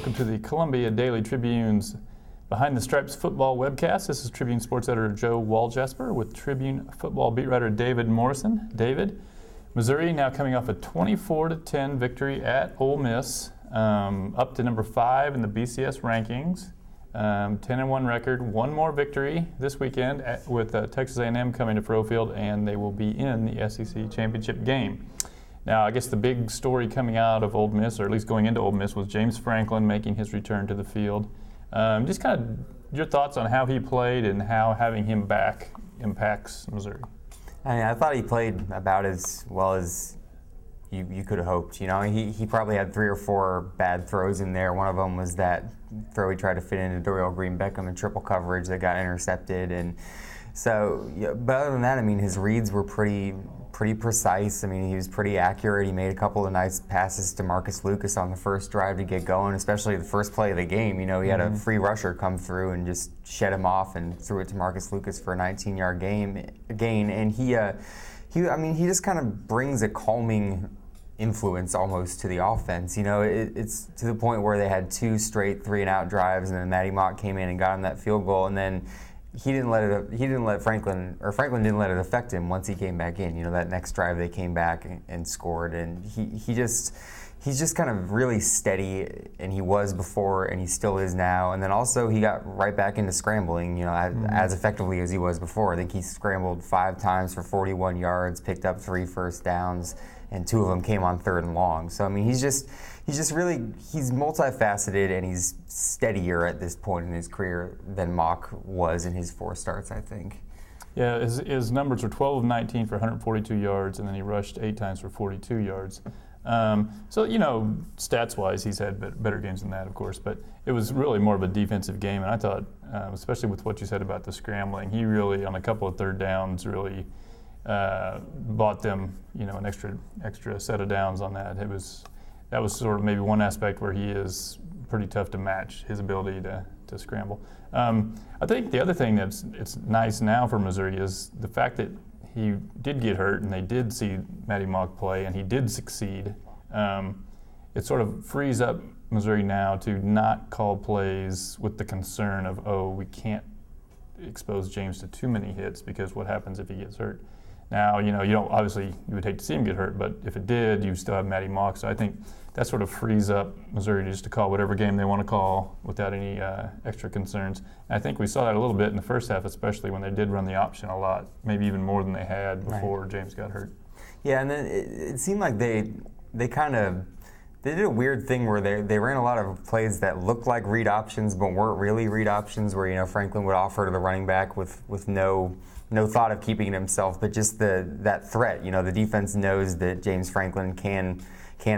welcome to the Columbia Daily Tribune's Behind the Stripes football webcast. This is Tribune sports editor Joe Waljasper with Tribune football beat writer David Morrison. David, Missouri now coming off a 24-10 victory at Ole Miss, up to number 5 in the BCS rankings. 10-1 record, one more victory this weekend with Texas A&M coming to Profield, and they will be in the SEC championship game. Now, I guess the big story coming out of Ole Miss, or at least going into Ole Miss, was James Franklin making his return to the field. Just kind of your thoughts on how he played and how having him back impacts Missouri. I thought he played about as well as you could have hoped. You know, he probably had 3 or 4 bad throws in there. One of them was that throw he tried to fit into Dorial Green-Beckham in triple coverage that got intercepted. And so, yeah, but other than that, I mean, his reads were pretty precise. I mean, he was pretty accurate. He made a couple of nice passes to Marcus Lucas on the first drive to get going, especially the first play of the game. You know, he had a free rusher come through and just shed him off and threw it to Marcus Lucas for a 19-yard gain. And he just kind of brings a calming influence almost to the offense. You know, it's to the point where they had 2 straight 3-and-out drives, and then Matty Mock came in and got him that field goal, and then Franklin didn't let it affect him once he came back in. You know, that next drive they came back and scored, and he's just kind of really steady, and he was before, and he still is now. And then also he got right back into scrambling, you know, as effectively as he was before. I think he scrambled 5 times for 41 yards, picked up 3 first downs, and 2 of them came on 3rd and long. So I mean, he's multifaceted, and he's steadier at this point in his career than Mock was in his 4 starts, I think. Yeah, his numbers were 12 of 19 for 142 yards, and then he rushed 8 times for 42 yards. So, you know, stats-wise, he's had better games than that, of course, but it was really more of a defensive game, and I thought, especially with what you said about the scrambling, he really, on a couple of 3rd downs, really bought them, you know, an extra set of downs on that. That was sort of maybe one aspect where he is pretty tough to match, his ability to scramble. I think the other thing it's nice now for Missouri is the fact that he did get hurt and they did see Matty Mock play and he did succeed. It sort of frees up Missouri now to not call plays with the concern of, we can't expose James to too many hits because what happens if he gets hurt? Now, you know, you would hate to see him get hurt, but if it did, you still have Matty Mock. So I think that sort of frees up Missouri just to call whatever game they want to call without any extra concerns. And I think we saw that a little bit in the first half, especially when they did run the option a lot, maybe even more than they had before James got hurt. Yeah, and then it seemed like they did a weird thing where they ran a lot of plays that looked like read options but weren't really read options, where, you know, Franklin would offer to the running back with no thought of keeping it himself, but just that threat. You know, the defense knows that James Franklin can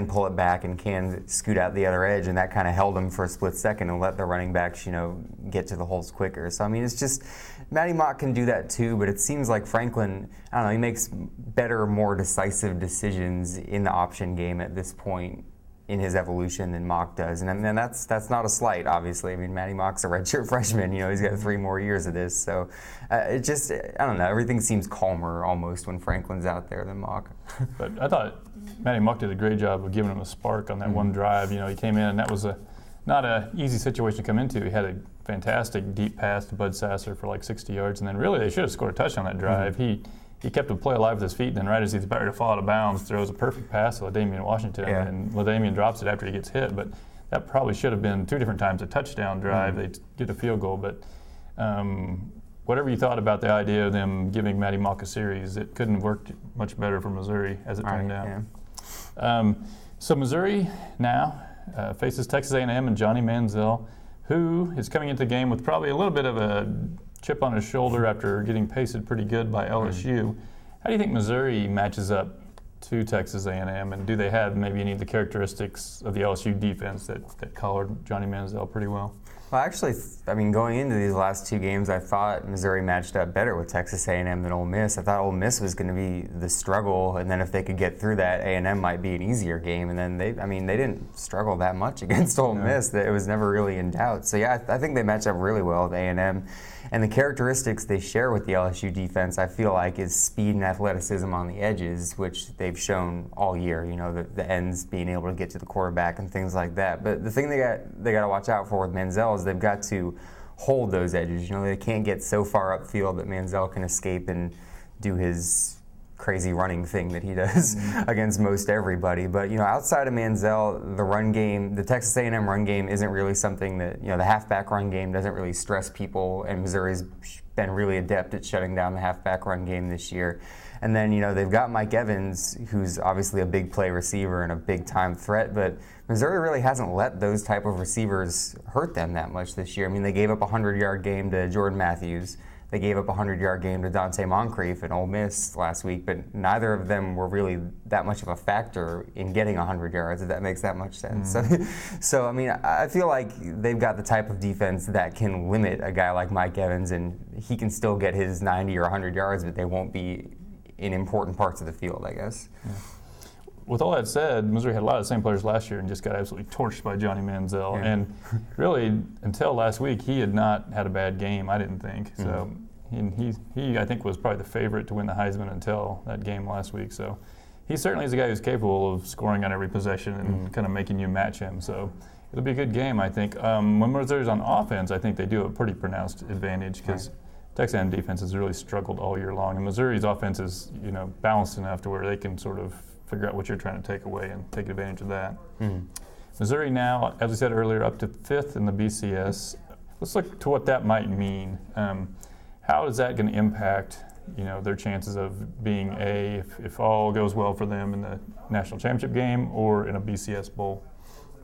pull it back and can scoot out the other edge, and that kind of held him for a split second and let the running backs, you know, get to the holes quicker. So I mean, it's just Matty Mock can do that too, but it seems like Franklin, I don't know, he makes better, more decisive decisions in the option game at this point in his evolution than Mock does. And then that's not a slight, obviously. I mean, Matty Mock's a redshirt freshman. You know, he's got 3 more years of this. So it just, I don't know, everything seems calmer almost when Franklin's out there than Mock. But I thought Matty Mock did a great job of giving him a spark on that one drive. You know, he came in, and that was not an easy situation to come into. He had a fantastic deep pass to Bud Sasser for like 60 yards, and then really they should have scored a touchdown on that drive. He kept the play alive with his feet, and then right as he's about to fall out of bounds, throws a perfect pass to LaDainian Washington, and LaDainian drops it after he gets hit. But that probably should have been 2 different times a touchdown drive. They get a field goal. But whatever you thought about the idea of them giving Matty Mock a series, it couldn't have worked much better for Missouri as it turned out. Yeah. So Missouri now faces Texas A&M and Johnny Manziel, who is coming into the game with probably a little bit of a chip on his shoulder after getting pasted pretty good by LSU. How do you think Missouri matches up to Texas A&M, and do they have maybe any of the characteristics of the LSU defense that collared Johnny Manziel pretty well? Well, actually, I mean, going into these last two games, I thought Missouri matched up better with Texas A&M than Ole Miss. I thought Ole Miss was going to be the struggle, and then if they could get through that, A&M might be an easier game. And then they didn't struggle that much against Ole Miss. It was never really in doubt. So yeah, I think they match up really well with A&M. And the characteristics they share with the LSU defense, I feel like, is speed and athleticism on the edges, which they've shown all year. You know, the ends being able to get to the quarterback and things like that. But the thing they got to watch out for with Manziel is they've got to hold those edges. You know, they can't get so far upfield that Manziel can escape and do his crazy running thing that he does against most everybody. But, you know, outside of Manziel, the run game, the Texas A&M run game isn't really something that, you know, the halfback run game doesn't really stress people, and Missouri's been really adept at shutting down the halfback run game this year. And then, you know, they've got Mike Evans, who's obviously a big play receiver and a big-time threat, but Missouri really hasn't let those type of receivers hurt them that much this year. I mean, they gave up a 100-yard game to Jordan Matthews. They gave up a 100-yard game to Dante Moncrief and Ole Miss last week, but neither of them were really that much of a factor in getting 100 yards, if that makes that much sense. So, I mean, I feel like they've got the type of defense that can limit a guy like Mike Evans, and he can still get his 90 or 100 yards, but they won't be in important parts of the field, I guess. Yeah. With all that said, Missouri had a lot of the same players last year and just got absolutely torched by Johnny Manziel. Yeah. And really, until last week, he had not had a bad game, I didn't think. So he I think, was probably the favorite to win the Heisman until that game last week. So he certainly is a guy who's capable of scoring on every possession and kind of making you match him. So it'll be a good game, I think. When Missouri's on offense, I think they do have a pretty pronounced advantage because Texas A&M defense has really struggled all year long. And Missouri's offense is, you know, balanced enough to where they can sort of figure out what you're trying to take away and take advantage of that. Missouri now, as we said earlier, up to 5th in the BCS. Let's look to what that might mean. How is that going to impact, you know, their chances of being if all goes well for them in the national championship game or in a BCS bowl?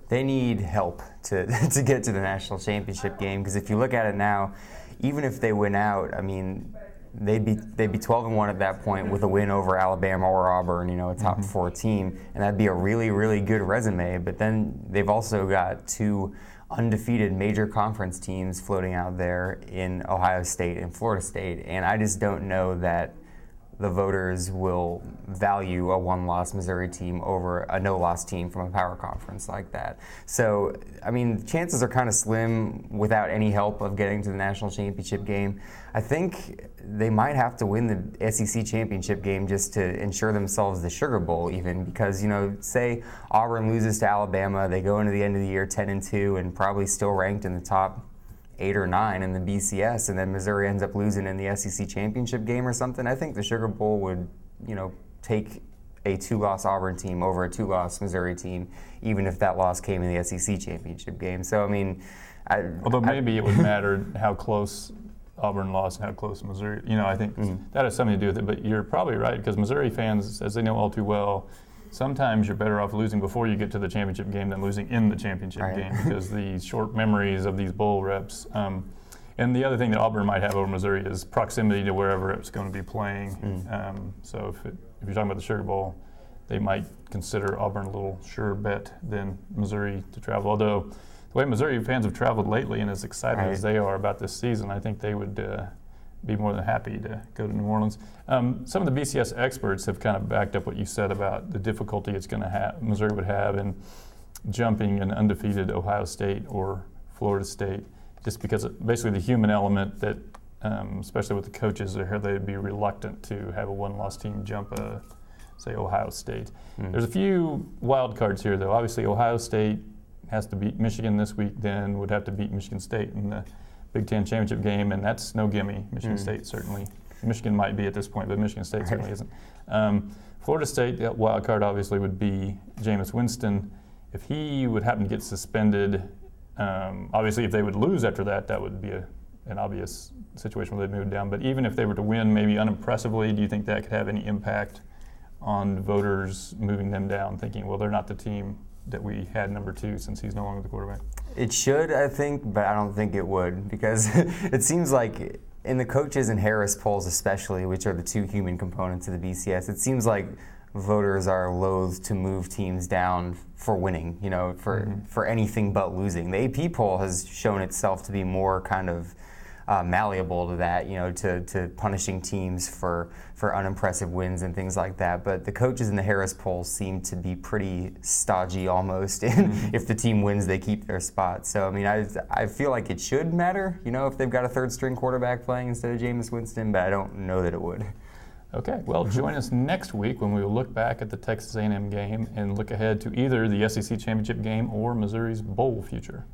They need help to get to the national championship game, because if you look at it now, even if they win out, I mean, they'd be 12-1 at that point with a win over Alabama or Auburn, you know, a top 4 team, and that'd be a really, really good resume. But then they've also got 2 undefeated major conference teams floating out there in Ohio State and Florida State, and I just don't know that the voters will value a one-loss Missouri team over a no-loss team from a power conference like that. So, I mean, chances are kind of slim without any help of getting to the national championship game. I think they might have to win the SEC championship game just to ensure themselves the Sugar Bowl even, because, you know, say Auburn loses to Alabama, they go into the end of the year 10-2 and probably still ranked in the top 8 or 9 in the BCS, and then Missouri ends up losing in the SEC championship game or something. I think the Sugar Bowl would, you know, take a 2-loss Auburn team over a 2-loss Missouri team, even if that loss came in the SEC championship game. So, I mean, although maybe it would matter how close Auburn lost and how close Missouri, you know, I think that has something to do with it. But you're probably right, because Missouri fans, as they know all too well, sometimes you're better off losing before you get to the championship game than losing in the championship game, because the short memories of these bowl reps. And the other thing that Auburn might have over Missouri is proximity to wherever it's going to be playing. So if you're talking about the Sugar Bowl, they might consider Auburn a little surer bet than Missouri to travel. Although the way Missouri fans have traveled lately and as excited as they are about this season, I think they would be more than happy to go to New Orleans. Some of the BCS experts have kind of backed up what you said about the difficulty it's going to have, Missouri would have in jumping an undefeated Ohio State or Florida State, just because basically the human element that, especially with the coaches, they'd be reluctant to have a one-loss team jump say Ohio State. There's a few wild cards here, though. Obviously, Ohio State has to beat Michigan this week, then would have to beat Michigan State in the Big Ten championship game, and that's no gimme. Michigan State certainly. Michigan might be at this point, but Michigan State certainly isn't. Florida State, that wild card obviously would be Jameis Winston. If he would happen to get suspended, obviously if they would lose after that, that would be an obvious situation where they'd move down. But even if they were to win, maybe unimpressively, do you think that could have any impact on voters moving them down, thinking, well, they're not the team that we had number 2 since he's no longer the quarterback? It should, I think, but I don't think it would, because it seems like in the coaches and Harris polls especially, which are the 2 human components of the BCS, it seems like voters are loath to move teams down for winning, for anything but losing. The AP poll has shown itself to be more kind of malleable to that, to punishing teams for unimpressive wins and things like that. But the coaches in the Harris poll seem to be pretty stodgy almost. If the team wins, they keep their spot. So, I mean, I feel like it should matter, if they've got a third-string quarterback playing instead of Jameis Winston, but I don't know that it would. Okay, well, join us next week when we will look back at the Texas A&M game and look ahead to either the SEC championship game or Missouri's bowl future.